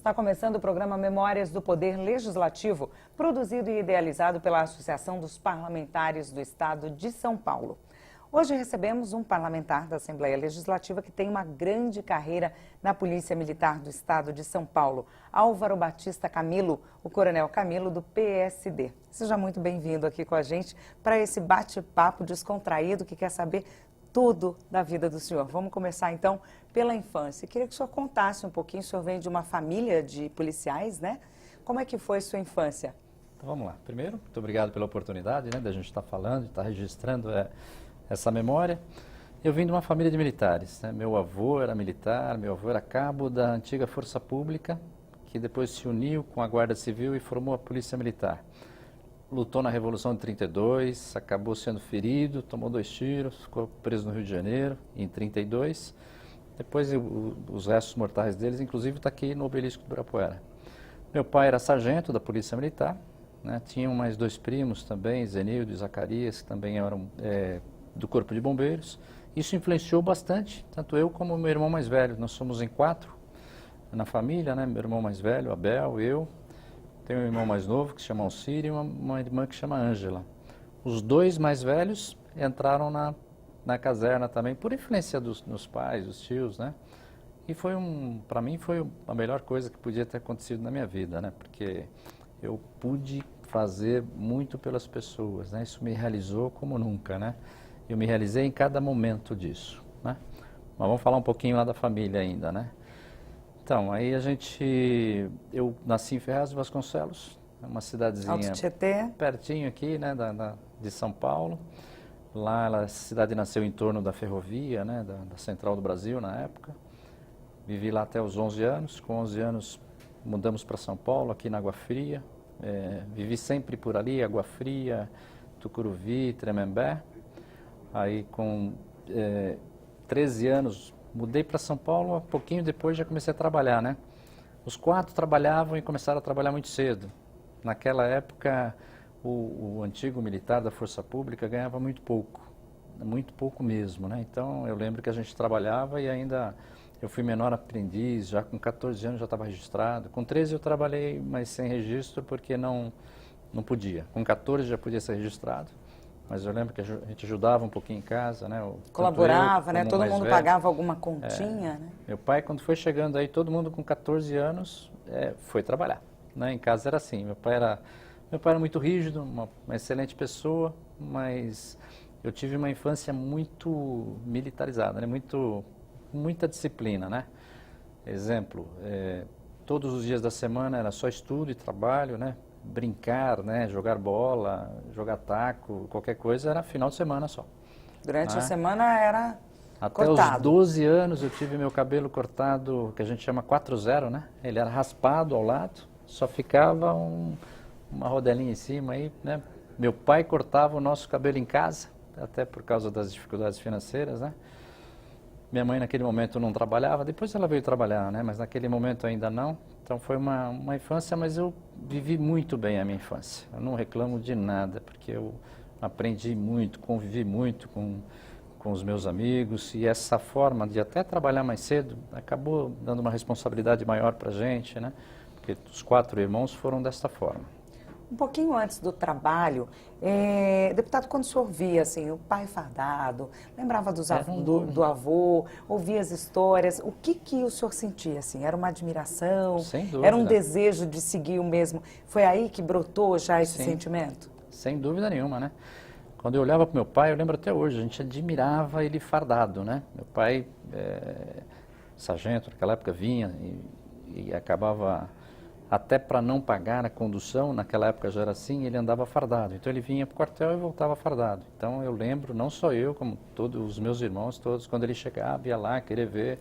Está começando o programa Memórias do Poder Legislativo, produzido e idealizado pela Associação dos Parlamentares do Estado de São Paulo. Hoje recebemos um parlamentar da Assembleia Legislativa que tem uma grande carreira na Polícia Militar do Estado de São Paulo, Álvaro Batista Camilo, o Coronel Camilo do PSD. Seja muito bem-vindo aqui com a gente para esse bate-papo descontraído que quer saber tudo da vida do senhor. Vamos começar então pela infância. Queria que o senhor contasse um pouquinho, o senhor vem de uma família de policiais, né? Como é que foi sua infância? Então vamos lá. Primeiro, muito obrigado pela oportunidade, né, da gente estar falando, de estar registrando essa memória. Eu vim de uma família de militares, né? Meu avô era militar, meu avô era cabo da antiga Força Pública, que depois se uniu com a Guarda Civil e formou a Polícia Militar. Lutou na Revolução de 32, acabou sendo ferido, tomou 2 tiros, ficou preso no Rio de Janeiro em 32. Depois os restos mortais deles, inclusive, está aqui no Obelisco do Ibirapuera. Meu pai era sargento da Polícia Militar, né? Tinham mais 2 primos também, Zenildo e Zacarias, que também eram do Corpo de Bombeiros. Isso influenciou bastante, tanto eu como meu irmão mais velho. Nós somos em 4 na família, né? Meu irmão mais velho, Abel, eu. Tenho um irmão mais novo que se chama Alcírio e uma irmã que se chama Ângela. Os 2 mais velhos entraram na caserna também, por influência dos pais, dos tios, né? E para mim foi a melhor coisa que podia ter acontecido na minha vida, né? Porque eu pude fazer muito pelas pessoas, né? Isso me realizou como nunca, né? Eu me realizei em cada momento disso, né? Mas vamos falar um pouquinho lá da família ainda, né? Então, aí eu nasci em Ferraz de Vasconcelos, uma cidadezinha Alto Tietê. Pertinho aqui, né, de São Paulo. Lá a cidade nasceu em torno da ferrovia, né, da Central do Brasil na época. Vivi lá até os 11 anos, com 11 anos mudamos para São Paulo, aqui na Água Fria. Vivi sempre por ali, Água Fria, Tucuruvi, Tremembé. Aí com 13 anos mudei para São Paulo, um pouquinho depois já comecei a trabalhar, né? Os 4 trabalhavam e começaram a trabalhar muito cedo. Naquela época, o antigo militar da Força Pública ganhava muito pouco mesmo, né? Então, eu lembro que a gente trabalhava e ainda eu fui menor aprendiz, já com 14 anos já estava registrado. Com 13 eu trabalhei, mas sem registro porque não podia. Com 14 já podia ser registrado. Mas eu lembro que a gente ajudava um pouquinho em casa, né? Colaborava, né? Todo mundo pagava alguma continha, né? Meu pai, quando foi chegando aí, todo mundo com 14 anos foi trabalhar, né? Em casa era assim. Meu pai era muito rígido, uma excelente pessoa, mas eu tive uma infância muito militarizada, né? Muita disciplina, né? Exemplo, todos os dias da semana era só estudo e trabalho, né? Brincar, né, jogar bola, jogar taco, qualquer coisa, era final de semana só. Durante a semana era até cortado. os 12 anos eu tive meu cabelo cortado, que a gente chama 4-0, né? Ele era raspado ao lado, só ficava uma rodelinha em cima aí, né? Meu pai cortava o nosso cabelo em casa, até por causa das dificuldades financeiras, né? Minha mãe naquele momento não trabalhava, depois ela veio trabalhar, né? Mas naquele momento ainda não. Então foi uma infância, mas eu vivi muito bem a minha infância. Eu não reclamo de nada, porque eu aprendi muito, convivi muito com os meus amigos. E essa forma de até trabalhar mais cedo acabou dando uma responsabilidade maior para a gente, né? Porque os 4 irmãos foram dessa forma. Um pouquinho antes do trabalho, deputado, quando o senhor via assim, o pai fardado, lembrava do avô, ouvia as histórias, o que o senhor sentia assim? Era uma admiração? Sem dúvida. Era um desejo de seguir o mesmo? Foi aí que brotou já esse Sim, sentimento? sem dúvida nenhuma, né? Quando eu olhava para meu pai, eu lembro até hoje, a gente admirava ele fardado, né? Meu pai, sargento, naquela época vinha e acabava, até para não pagar a condução, naquela época já era assim, ele andava fardado. Então ele vinha para o quartel e voltava fardado. Então eu lembro, não só eu, como todos os meus irmãos, todos, quando ele chegava, ia lá querer ver.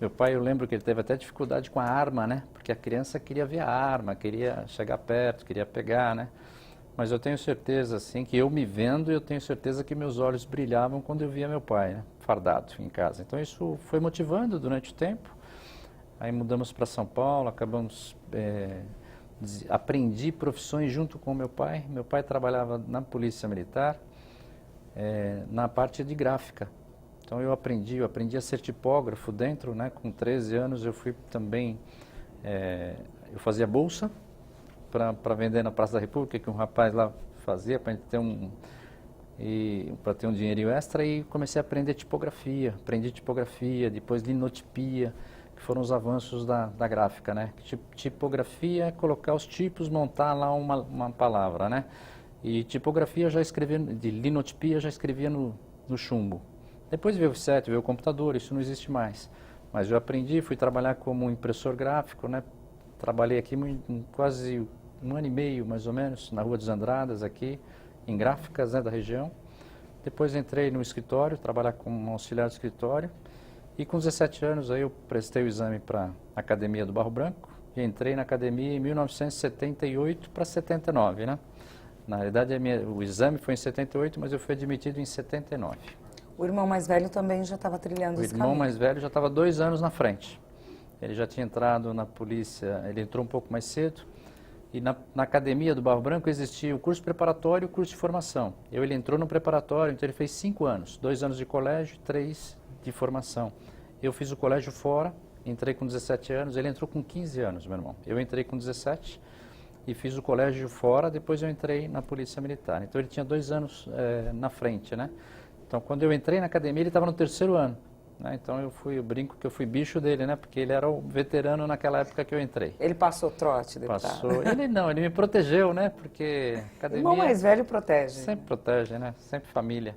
Meu pai, eu lembro que ele teve até dificuldade com a arma, né? Porque a criança queria ver a arma, queria chegar perto, queria pegar, né? Mas eu tenho certeza, assim, que eu me vendo, eu tenho certeza que meus olhos brilhavam quando eu via meu pai, né? Fardado em casa. Então isso foi motivando durante o tempo. Aí mudamos para São Paulo, aprendi profissões junto com meu pai. Meu pai trabalhava na Polícia Militar, na parte de gráfica. Então eu aprendi a ser tipógrafo dentro, né? Com 13 anos eu fui também Eu fazia bolsa para vender na Praça da República, que um rapaz lá fazia para ter para ter um dinheirinho extra, e comecei a aprender tipografia. Aprendi tipografia, depois linotipia, que foram os avanços da gráfica, né? Tipografia é colocar os tipos, montar lá uma palavra, né? E tipografia eu já escrevia, de linotipia eu já escrevia no chumbo. Depois veio o offset, veio o computador, isso não existe mais. Mas eu aprendi, fui trabalhar como impressor gráfico, né? Trabalhei aqui quase 1 ano e meio, mais ou menos, na Rua dos Andradas, aqui, em gráficas, né, da região. Depois entrei no escritório, trabalhar como auxiliar de escritório. E com 17 anos aí eu prestei o exame para a Academia do Barro Branco e entrei na academia em 1978 para 79, né? Na realidade, o exame foi em 78, mas eu fui admitido em 79. O irmão mais velho também já estava trilhando esse caminho. O irmão mais velho já estava 2 anos na frente. Ele já tinha entrado na polícia, ele entrou um pouco mais cedo. E na Academia do Barro Branco existia o curso preparatório e o curso de formação. Ele entrou no preparatório, então ele fez 5 anos. 2 anos de colégio, 3 de formação. Eu fiz o colégio fora, entrei com 17 anos, ele entrou com 15 anos, meu irmão. Eu entrei com 17 e fiz o colégio fora, depois eu entrei na Polícia Militar. Então ele tinha 2 anos na frente, né? Então quando eu entrei na academia ele estava no 3º ano. Né? Então eu brinco que eu fui bicho dele, né? Porque ele era o veterano naquela época que eu entrei. Ele passou trote, deputado? Passou. Ele me protegeu, né? Porque academia... O irmão mais velho protege. Sempre protege, né? Sempre família.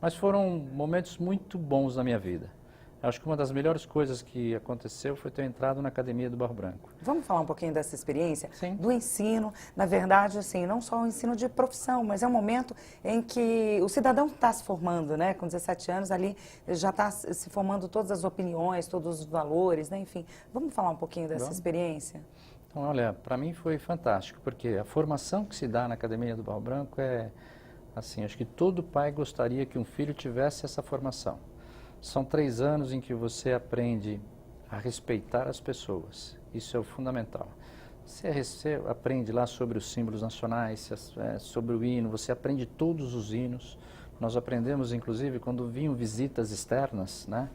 Mas foram momentos muito bons na minha vida. Eu acho que uma das melhores coisas que aconteceu foi ter entrado na Academia do Barro Branco. Vamos falar um pouquinho dessa experiência? Sim. Do ensino, na verdade, assim, não só o ensino de profissão, mas é um momento em que o cidadão está se formando, né? Com 17 anos ali já está se formando todas as opiniões, todos os valores, né? Enfim, vamos falar um pouquinho dessa experiência? Então, olha, para mim foi fantástico, porque a formação que se dá na Academia do Barro Branco é, assim, acho que todo pai gostaria que um filho tivesse essa formação. São 3 anos em que você aprende a respeitar as pessoas. Isso é o fundamental. Você aprende lá sobre os símbolos nacionais, sobre o hino, você aprende todos os hinos. Nós aprendemos, inclusive, quando vinham visitas externas, né?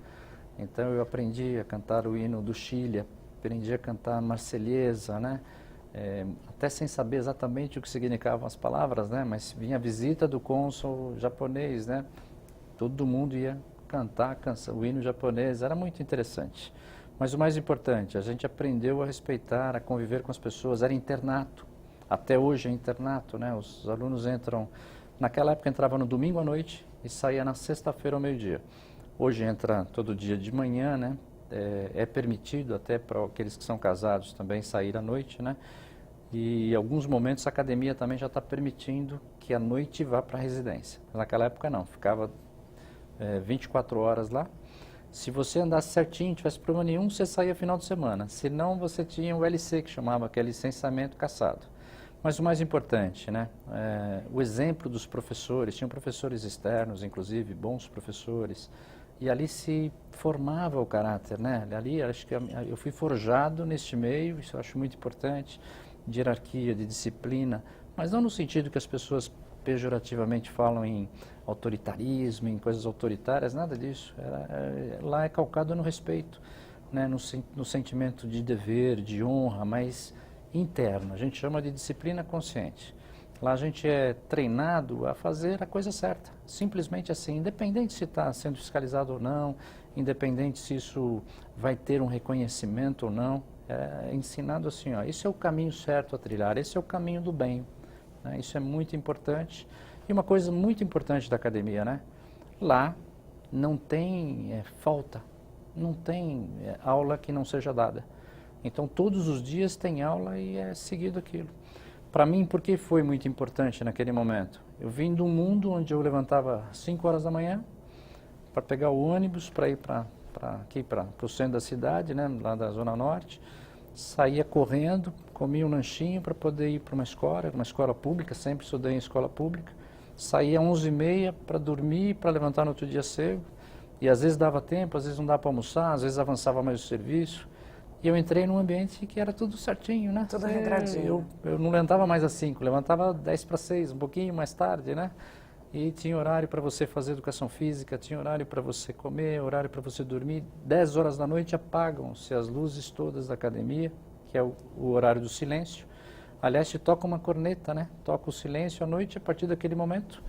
Então eu aprendi a cantar o hino do Chile, aprendi a cantar a Marselhesa, né? Até sem saber exatamente o que significavam as palavras, né? Mas vinha a visita do cônsul japonês, né? Todo mundo ia cantar o hino japonês, era muito interessante. Mas o mais importante, a gente aprendeu a respeitar, a conviver com as pessoas, era internato, até hoje é internato, né? Os alunos entram, naquela época entrava no domingo à noite e saía na sexta-feira ao meio-dia. Hoje entra todo dia de manhã, né? É permitido até para aqueles que são casados também sair à noite, né? E em alguns momentos a academia também já está permitindo que à noite vá para a residência. Mas naquela época não, ficava 24 horas lá. Se você andasse certinho, não tivesse problema nenhum, você saía final de semana. Se não, você tinha o LC, que chamava, que é licenciamento cassado. Mas o mais importante, né? O exemplo dos professores, tinham professores externos, inclusive, bons professores, e ali se formava o caráter, né? Ali, acho que eu fui forjado neste meio, isso eu acho muito importante, de hierarquia, de disciplina, mas não no sentido que as pessoas pejorativamente falam em autoritarismo, em coisas autoritárias, nada disso. Lá é calcado no respeito, né? No sentimento de dever, de honra, mas interno. A gente chama de disciplina consciente. Lá a gente é treinado a fazer a coisa certa, simplesmente assim, independente se está sendo fiscalizado ou não, independente se isso vai ter um reconhecimento ou não, é ensinado assim, ó, esse é o caminho certo a trilhar, esse é o caminho do bem. Isso é muito importante. E uma coisa muito importante da academia, né? Lá não tem falta, não tem aula que não seja dada. Então todos os dias tem aula e é seguido aquilo. Para mim, por que foi muito importante naquele momento? Eu vim de um mundo onde eu levantava às 5 horas da manhã para pegar o ônibus para ir para o centro da cidade, né? Lá da Zona Norte. Saía correndo, comia um lanchinho para poder ir para uma escola pública, sempre estudei em escola pública. Saía às 11h30 para dormir, para levantar no outro dia cedo. E às vezes dava tempo, às vezes não dava para almoçar, às vezes avançava mais o serviço. E eu entrei num ambiente que era tudo certinho, né? Tudo regradinho. Eu não levantava mais às 5, levantava 5:50, um pouquinho mais tarde, né? E tinha horário para você fazer educação física, tinha horário para você comer, horário para você dormir. 10 horas da noite apagam-se as luzes todas da academia, que é o horário do silêncio. A leste toca uma corneta, né? Toca o silêncio à noite, a partir daquele momento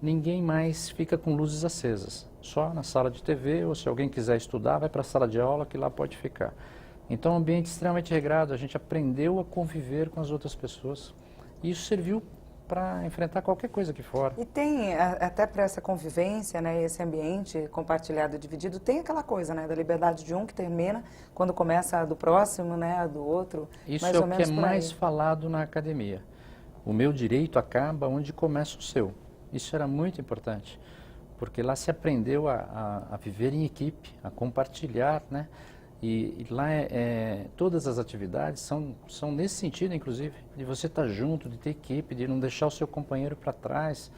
ninguém mais fica com luzes acesas. Só na sala de TV, ou se alguém quiser estudar, vai para a sala de aula que lá pode ficar. Então, um ambiente extremamente regrado, a gente aprendeu a conviver com as outras pessoas. E isso serviu para enfrentar qualquer coisa aqui fora. E tem, até para essa convivência, né, esse ambiente compartilhado, dividido, tem aquela coisa, né, da liberdade de um que termina quando começa a do próximo, né, a do outro. Isso mais é ou o que é menos por aí. mais falado na academia. O meu direito acaba onde começa o seu. Isso era muito importante, porque lá se aprendeu a viver em equipe, a compartilhar, né? E lá todas as atividades são nesse sentido, inclusive, de você estar junto, de ter equipe, de não deixar o seu companheiro para trás,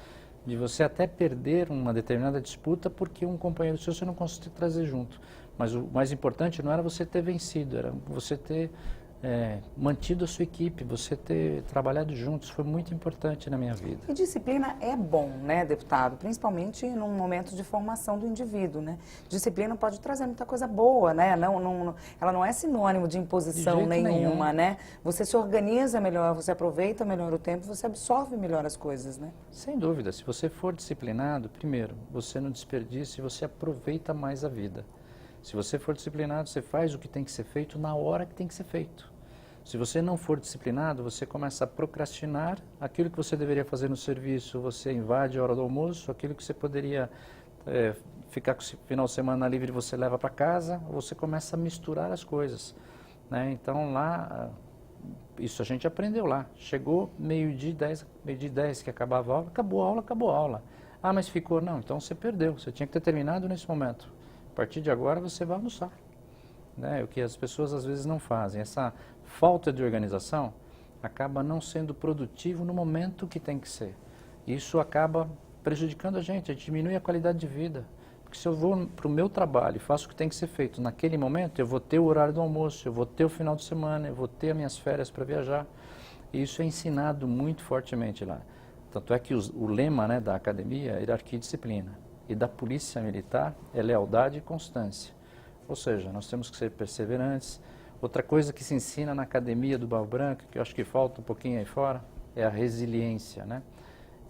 de você até perder uma determinada disputa porque um companheiro seu você não conseguiu trazer junto. Mas o mais importante não era você ter vencido, era você ter mantido a sua equipe, você ter trabalhado juntos. Foi muito importante na minha vida. E disciplina é bom, né, deputado? Principalmente num momento de formação do indivíduo, né? Disciplina pode trazer muita coisa boa, né? Ela não é sinônimo de imposição De jeito nenhuma, nenhum. né? Você se organiza melhor, você aproveita melhor o tempo, você absorve melhor as coisas, né? Sem dúvida, se você for disciplinado, primeiro, você não desperdiça e você aproveita mais a vida. Se você for disciplinado, você faz o que tem que ser feito na hora que tem que ser feito. Se você não for disciplinado, você começa a procrastinar aquilo que você deveria fazer no serviço, você invade a hora do almoço, aquilo que você poderia ficar com o final de semana livre você leva para casa, você começa a misturar as coisas, né? Então lá, isso a gente aprendeu lá. Chegou meio-dia e 10 que acabava a aula, acabou a aula. Ah, mas ficou, não, então você perdeu, você tinha que ter terminado nesse momento. A partir de agora você vai almoçar. Né? O que as pessoas às vezes não fazem. Essa falta de organização acaba não sendo produtivo no momento que tem que ser. Isso acaba prejudicando a gente diminui a qualidade de vida. Porque se eu vou para o meu trabalho e faço o que tem que ser feito naquele momento, eu vou ter o horário do almoço, eu vou ter o final de semana, eu vou ter as minhas férias para viajar. E isso é ensinado muito fortemente lá. Tanto é que o lema, né, da academia é hierarquia e disciplina. E da polícia militar é lealdade e constância. Ou seja, nós temos que ser perseverantes. Outra coisa que se ensina na academia do Barro Branco, que eu acho que falta um pouquinho aí fora, é a resiliência, né?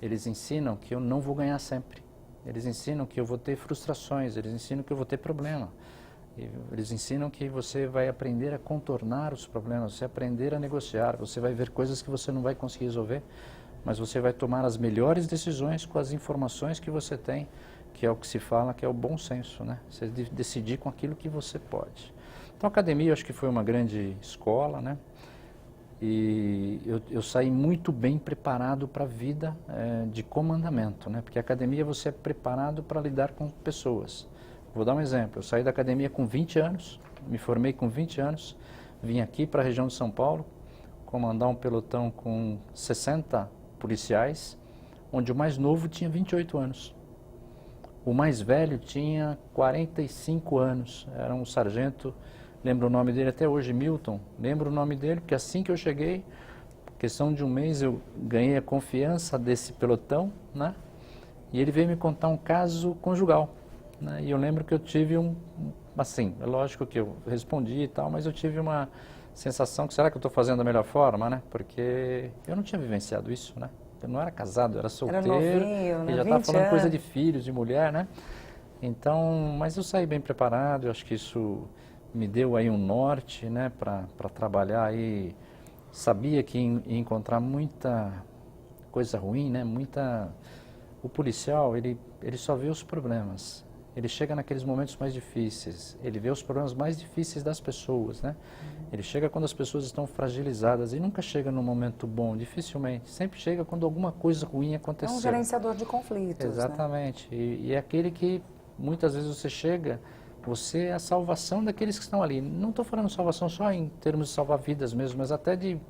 Eles ensinam que eu não vou ganhar sempre. Eles ensinam que eu vou ter frustrações, eles ensinam que eu vou ter problema. Eles ensinam que você vai aprender a contornar os problemas, você vai aprender a negociar, você vai ver coisas que você não vai conseguir resolver, mas você vai tomar as melhores decisões com as informações que você tem, que é o que se fala, que é o bom senso, né? Você decidir com aquilo que você pode. Então a academia eu acho que foi uma grande escola, né? E eu saí muito bem preparado para a vida de comandamento, né? Porque a academia você é preparado para lidar com pessoas. Vou dar um exemplo, eu saí da academia com 20 anos, me formei com 20 anos, vim aqui para a região de São Paulo, comandar um pelotão com 60 policiais, onde o mais novo tinha 28 anos. O mais velho tinha 45 anos, era um sargento, lembro o nome dele até hoje, Milton, lembro o nome dele, porque assim que eu cheguei, questão de um mês eu ganhei a confiança desse pelotão, né? E ele veio me contar um caso conjugal, né? E eu lembro que eu tive assim, é lógico que eu respondi e tal, mas eu tive uma sensação que será que eu estou fazendo da melhor forma, né? Porque eu não tinha vivenciado isso, né? Eu não era casado, eu era solteiro, era novinho, né? e já estava falando coisa de filhos, de mulher, né? Então, mas eu saí bem preparado, eu acho que isso me deu aí um norte, né, para trabalhar aí. Sabia que ia encontrar muita coisa ruim, né? O policial, ele só vê os problemas. Ele chega naqueles momentos mais difíceis, ele vê os problemas mais difíceis das pessoas, né? Ele chega quando as pessoas estão fragilizadas e nunca chega num momento bom, dificilmente. Sempre chega quando alguma coisa ruim aconteceu. É um gerenciador de conflitos, exatamente. Né? E é aquele que muitas vezes você chega, você é a salvação daqueles que estão ali. Não estou falando salvação só em termos de salvar vidas mesmo, mas até de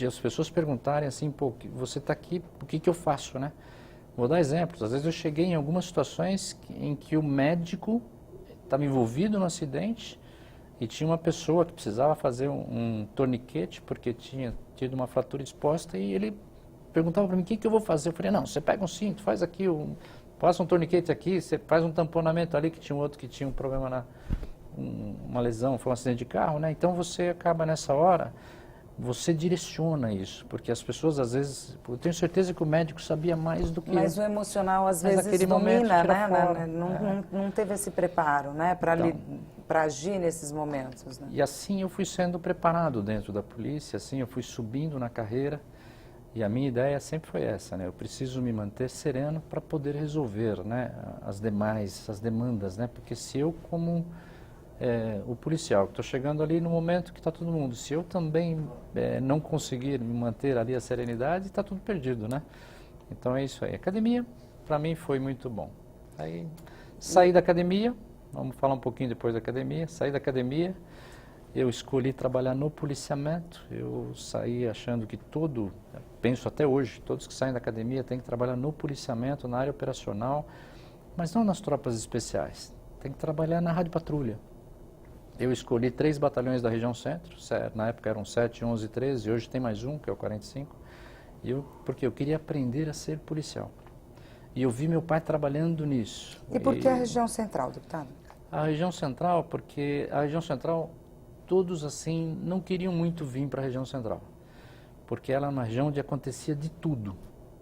as pessoas perguntarem assim, pô, você está aqui, o que eu faço, né? Vou dar exemplos. Às vezes eu cheguei em algumas situações em que o médico estava envolvido no acidente e tinha uma pessoa que precisava fazer um torniquete porque tinha tido uma fratura exposta e ele perguntava para mim, o que eu vou fazer? Eu falei, não, você pega um cinto, faz aqui, passa um torniquete aqui, você faz um tamponamento ali, que tinha um outro que tinha um problema uma lesão, foi um acidente de carro, né? Então você acaba nessa hora, você direciona isso, porque as pessoas às vezes, eu tenho certeza que o médico sabia mais do que Mas eu. o emocional às Mas vezes naquele momento domina, tira né? fora. Não teve esse preparo, né? Então, Para agir nesses momentos, né? e assim eu fui sendo preparado dentro da polícia, assim eu fui subindo na carreira. E a minha ideia sempre foi essa, né? Eu preciso me manter sereno para poder resolver, né, as demandas, né? Porque se eu, como o policial, estou chegando ali no momento que está todo mundo, se eu também não conseguir me manter ali a serenidade, está tudo perdido, né? Então é isso aí. Academia, para mim, foi muito bom. Aí saí da academia, vamos falar um pouquinho depois da academia, saí da academia. Eu escolhi trabalhar no policiamento, eu saí achando que penso até hoje, todos que saem da academia têm que trabalhar no policiamento, na área operacional, mas não nas tropas especiais, tem que trabalhar na rádio patrulha. Eu escolhi 3 batalhões da região centro, na época eram 7, 11 e 13, hoje tem mais um, que é o 45, porque eu queria aprender a ser policial. E eu vi meu pai trabalhando nisso. E por que a região central, deputado? A região central, porque a região central, todos assim não queriam muito vir para a região central, porque ela é uma região onde acontecia de tudo,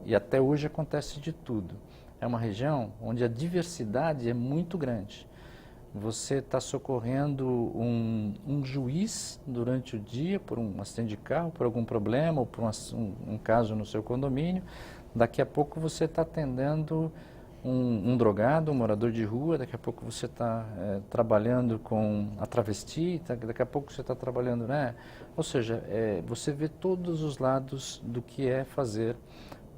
e até hoje acontece de tudo. É uma região onde a diversidade é muito grande. Você está socorrendo um juiz durante o dia por um acidente de carro, por algum problema, ou por um caso no seu condomínio. Daqui a pouco você está atendendo um drogado, um morador de rua, daqui a pouco você está trabalhando com a travesti, daqui a pouco você está trabalhando, né? Ou seja, você vê todos os lados do que é fazer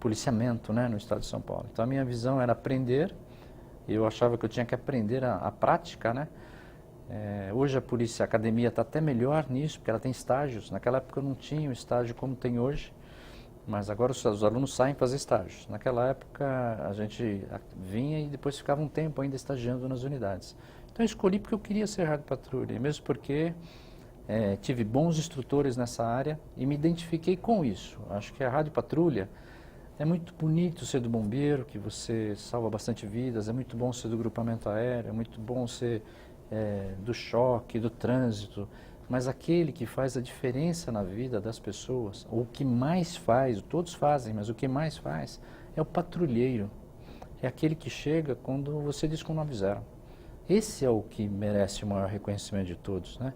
policiamento, né, no estado de São Paulo. Então a minha visão era aprender, eu achava que eu tinha que aprender a prática, né? Hoje a academia está até melhor nisso, porque ela tem estágios. Naquela época eu não tinha o estágio como tem hoje. Mas agora os alunos saem fazer estágios. Naquela época a gente vinha e depois ficava um tempo ainda estagiando nas unidades. Então eu escolhi porque eu queria ser rádio patrulha, mesmo porque tive bons instrutores nessa área e me identifiquei com isso. Acho que a rádio patrulha é muito bonito ser do bombeiro, que você salva bastante vidas, é muito bom ser do grupamento aéreo, é muito bom ser do choque, do trânsito. Mas aquele que faz a diferença na vida das pessoas, ou o que mais faz, todos fazem, mas o que mais faz é o patrulheiro. É aquele que chega quando você diz que não avisaram. Esse é o que merece o maior reconhecimento de todos, né?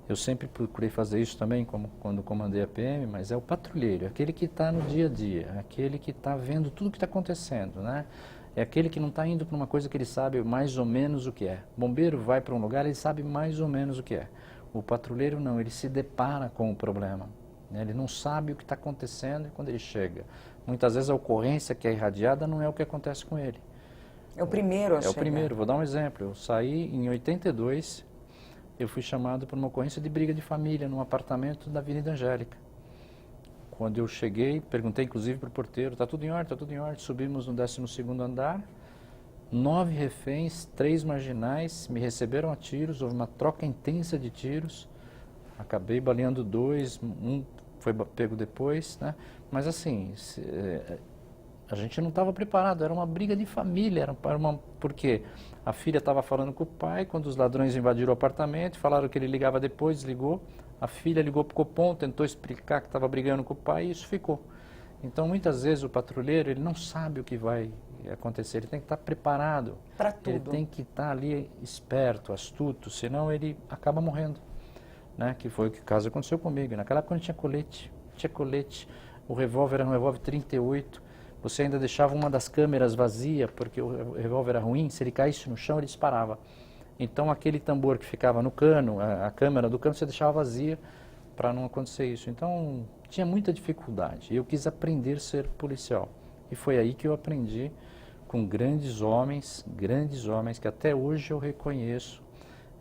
Eu sempre procurei fazer isso também quando comandei a PM, mas é o patrulheiro, é aquele que está no dia a dia, é aquele que está vendo tudo o que está acontecendo, né? É aquele que não está indo para uma coisa que ele sabe mais ou menos o que é. O bombeiro vai para um lugar, ele sabe mais ou menos o que é. O patrulheiro não, ele se depara com o problema, né? Ele não sabe o que está acontecendo e quando ele chega. Muitas vezes a ocorrência que é irradiada não é o que acontece com ele. É o primeiro a chegar. É o primeiro, vou dar um exemplo. Eu saí em 82, eu fui chamado por uma ocorrência de briga de família num apartamento da Avenida Angélica. Quando eu cheguei, perguntei inclusive para o porteiro, está tudo em ordem, está tudo em ordem. Subimos no 12º andar, 9 reféns, 3 marginais, me receberam a tiros, houve uma troca intensa de tiros, acabei baleando 2, um foi pego depois, né? Mas assim, a gente não estava preparado, era uma briga de família, porque a filha estava falando com o pai, quando os ladrões invadiram o apartamento, falaram que ele ligava depois, desligou, a filha ligou para o Copom, tentou explicar que estava brigando com o pai e isso ficou. Então, muitas vezes o patrulheiro, ele não sabe o que vai acontecer, ele tem que estar preparado. Para tudo. Ele tem que estar ali esperto, astuto, senão ele acaba morrendo, né? Que foi o caso aconteceu comigo. Naquela época não tinha colete, o revólver era um revólver 38, você ainda deixava uma das câmeras vazia, porque o revólver era ruim, se ele caísse no chão ele disparava. Então aquele tambor que ficava no cano, a câmera do cano, você deixava vazia para não acontecer isso. Então tinha muita dificuldade. Eu quis aprender a ser policial. E foi aí que eu aprendi com grandes homens que até hoje eu reconheço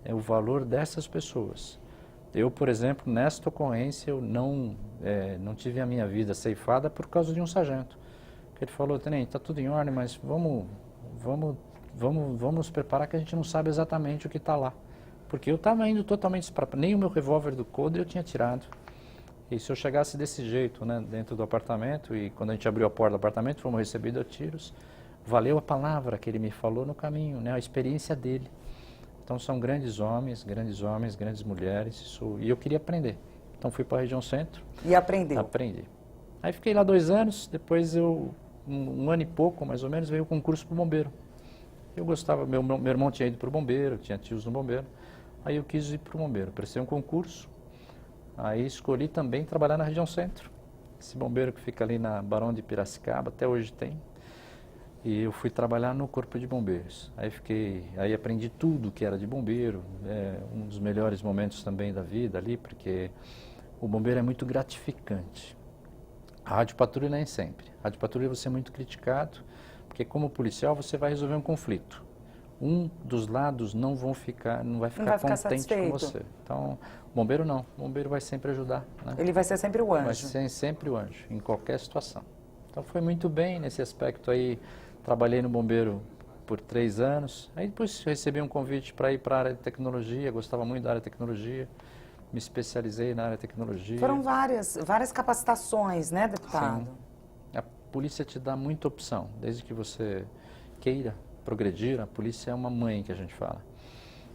o valor dessas pessoas. Eu, por exemplo, nesta ocorrência, eu não tive a minha vida ceifada por causa de um sargento. Ele falou, tenente, está tudo em ordem, mas vamos nos preparar que a gente não sabe exatamente o que está lá. Porque eu estava indo totalmente despreparado, nem o meu revólver do coldre eu tinha tirado. E se eu chegasse desse jeito, né, dentro do apartamento, e quando a gente abriu a porta do apartamento, fomos recebidos a tiros, valeu a palavra que ele me falou no caminho, né, a experiência dele. Então são grandes homens, grandes mulheres, e eu queria aprender. Então fui para a região centro. E aprendeu? Aprendi. Aí fiquei lá 2 anos, depois um ano e pouco, mais ou menos, veio o concurso para o bombeiro. Eu gostava, meu irmão tinha ido para o bombeiro, tinha tios no bombeiro, aí eu quis ir para o bombeiro, prestei um concurso, aí escolhi também trabalhar na região centro. Esse bombeiro que fica ali na Barão de Piracicaba, até hoje tem. E eu fui trabalhar no Corpo de Bombeiros. Aí aprendi tudo que era de bombeiro, um dos melhores momentos também da vida ali, porque o bombeiro é muito gratificante. A rádio patrulha nem sempre. A rádio patrulha você é muito criticado, porque como policial você vai resolver um conflito. Um dos lados não vai ficar contente satisfeito com você. Então, o bombeiro não. O bombeiro vai sempre ajudar, né? Ele vai ser sempre o anjo. Vai ser sempre o anjo, em qualquer situação. Então foi muito bem nesse aspecto aí. Trabalhei no bombeiro por 3 anos. Aí depois recebi um convite para ir para a área de tecnologia. Gostava muito da área de tecnologia. Me especializei na área de tecnologia. Foram várias capacitações, né, deputado? Sim. A polícia te dá muita opção, desde que você queira progredir. A polícia é uma mãe, que a gente fala.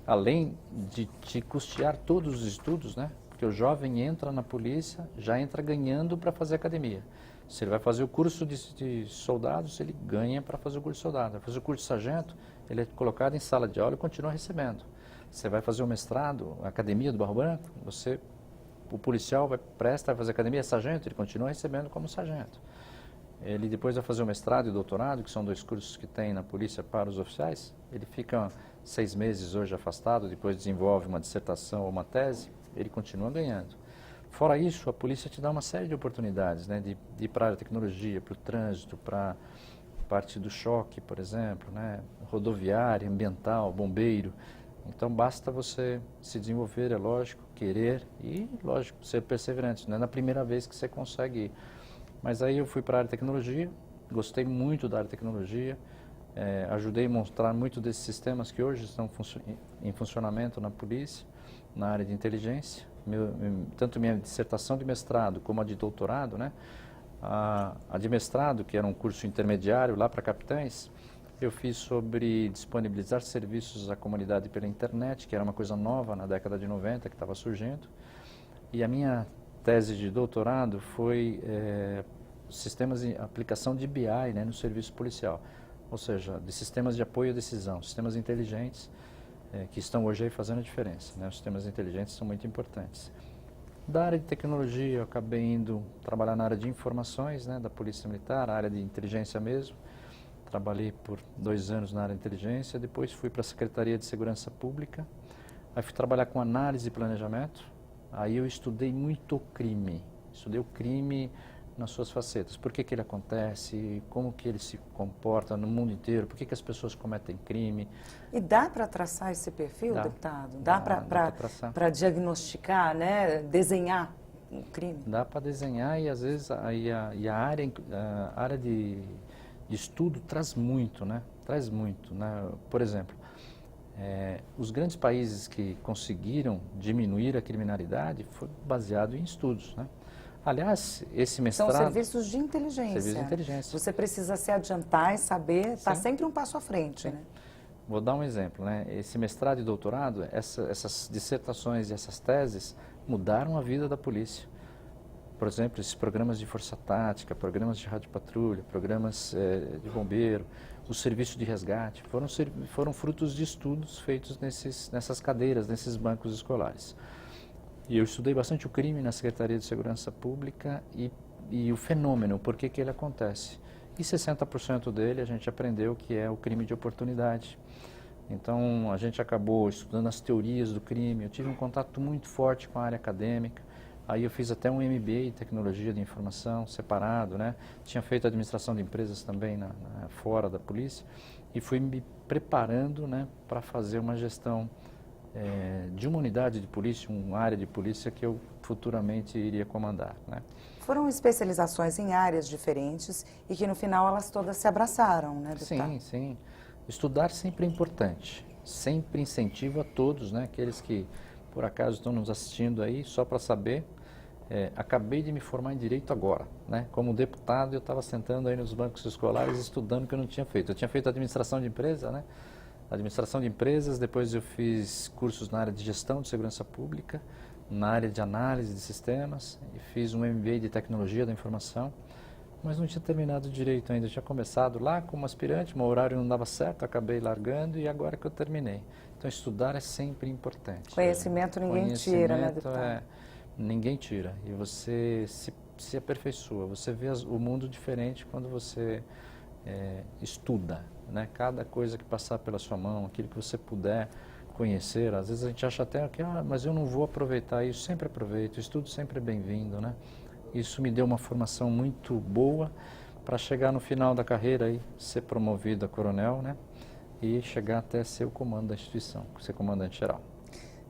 Além de te custear todos os estudos, né? Porque o jovem entra na polícia, já entra ganhando para fazer academia. Se ele vai fazer o curso de soldados, ele ganha para fazer o curso de soldado. Vai fazer o curso de sargento, ele é colocado em sala de aula e continua recebendo. Você vai fazer o mestrado, a academia do Barro Branco, o policial vai fazer academia, é sargento, ele continua recebendo como sargento. Ele depois vai fazer o mestrado e o doutorado, que são 2 cursos que tem na polícia para os oficiais. Ele fica 6 meses hoje afastado, depois desenvolve uma dissertação ou uma tese, ele continua ganhando. Fora isso, a polícia te dá uma série de oportunidades, né, de ir para a área de tecnologia, para o trânsito, para a parte do choque, por exemplo, né, rodoviária, ambiental, bombeiro. Então basta você se desenvolver, é lógico, querer e, lógico, ser perseverante. Não é na primeira vez que você consegue ir. Mas aí eu fui para a área de tecnologia, gostei muito da área de tecnologia, ajudei a mostrar muito desses sistemas que hoje estão em funcionamento na polícia, na área de inteligência. Tanto minha dissertação de mestrado como a de doutorado, né? A de mestrado, que era um curso intermediário lá para capitães, eu fiz sobre disponibilizar serviços à comunidade pela internet, que era uma coisa nova na década de 90, que estava surgindo. E a minha tese de doutorado foi sistemas de aplicação de BI, né, no serviço policial. Ou seja, de sistemas de apoio à decisão, sistemas inteligentes, que estão hoje aí fazendo a diferença, né? Os sistemas inteligentes são muito importantes. Da área de tecnologia, eu acabei indo trabalhar na área de informações, né, da Polícia Militar, a área de inteligência mesmo. Trabalhei por 2 anos na área de inteligência, depois fui para a Secretaria de Segurança Pública, aí fui trabalhar com análise e planejamento, aí eu estudei muito o crime, estudei o crime nas suas facetas, por que ele acontece, como que ele se comporta no mundo inteiro, por que as pessoas cometem crime. E dá para traçar esse perfil, deputado? Dá para diagnosticar, né, desenhar um crime? Dá para desenhar e às vezes a área de estudo traz muito, né? Traz muito, né? Por exemplo, os grandes países que conseguiram diminuir a criminalidade foi baseado em estudos, né? Aliás, esse mestrado... São serviços de inteligência. Serviços de inteligência. Você precisa se adiantar e saber, está sempre um passo à frente, né? Vou dar um exemplo, né? Esse mestrado e doutorado, essas dissertações e essas teses mudaram a vida da polícia. Por exemplo, esses programas de força tática, programas de rádio patrulha, programas de bombeiro, o serviço de resgate, foram frutos de estudos feitos nessas cadeiras, nesses bancos escolares. E eu estudei bastante o crime na Secretaria de Segurança Pública e o fenômeno, por que ele acontece. E 60% dele a gente aprendeu que é o crime de oportunidade. Então, a gente acabou estudando as teorias do crime, eu tive um contato muito forte com a área acadêmica. Aí eu fiz até um MBA em Tecnologia de Informação, separado, né? Tinha feito administração de empresas também fora da polícia e fui me preparando, né, para fazer uma gestão de uma unidade de polícia, uma área de polícia que eu futuramente iria comandar, né? Foram especializações em áreas diferentes e que no final elas todas se abraçaram, né, deputado? Sim, sim. Estudar sempre é importante, sempre incentivo a todos, né? Aqueles que por acaso estão nos assistindo aí, só para saber, acabei de me formar em Direito agora, né? Como deputado eu estava sentando aí nos bancos escolares estudando o que eu não tinha feito. Eu tinha feito administração de empresa, né? administração de empresas, depois eu fiz cursos na área de gestão de segurança pública, na área de análise de sistemas, e fiz um MBA de tecnologia da informação, mas não tinha terminado direito ainda. Eu tinha começado lá como aspirante, meu horário não dava certo, acabei largando e agora que eu terminei. Então, estudar é sempre importante. Conhecimento ninguém tira, né, deputado? Ninguém tira. E você se aperfeiçoa, você vê o mundo diferente quando você estuda, né? Cada coisa que passar pela sua mão, aquilo que você puder conhecer, às vezes a gente acha até que, mas eu não vou aproveitar isso, sempre aproveito, o estudo sempre é bem-vindo, né? Isso me deu uma formação muito boa para chegar no final da carreira e ser promovido a coronel, né? E chegar até ser o comando da instituição, ser comandante-geral.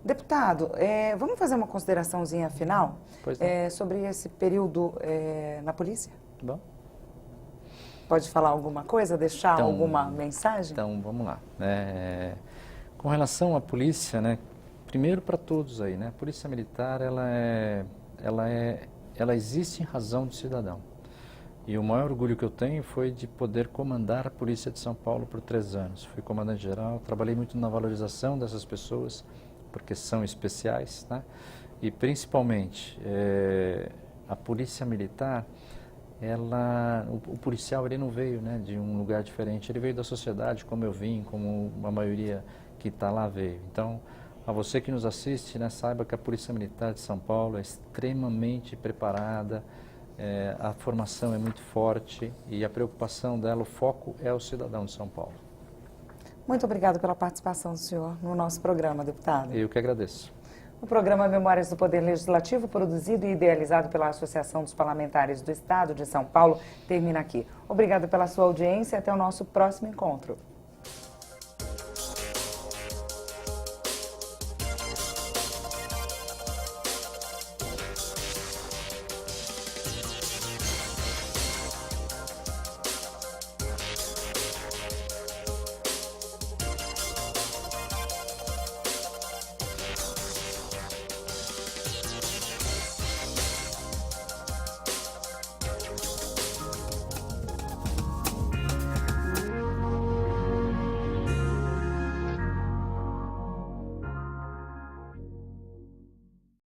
Deputado, vamos fazer uma consideraçãozinha final sobre esse período na polícia? Bom. Pode falar alguma coisa, deixar alguma mensagem? Então, vamos lá. Com relação à polícia, né? Primeiro para todos aí, né? A polícia militar, ela existe em razão do cidadão. E o maior orgulho que eu tenho foi de poder comandar a Polícia de São Paulo por 3 anos. Fui comandante-geral, trabalhei muito na valorização dessas pessoas, porque são especiais, né? E principalmente a polícia militar, o policial ele não veio, né, de um lugar diferente, ele veio da sociedade, como eu vim, como a maioria que está lá veio. Então, a você que nos assiste, né, saiba que a Polícia Militar de São Paulo é extremamente preparada, a formação é muito forte e a preocupação dela, o foco é o cidadão de São Paulo. Muito obrigada pela participação do senhor no nosso programa, deputado. Eu que agradeço. O programa Memórias do Poder Legislativo, produzido e idealizado pela Associação dos Parlamentares do Estado de São Paulo, termina aqui. Obrigada pela sua audiência e até o nosso próximo encontro.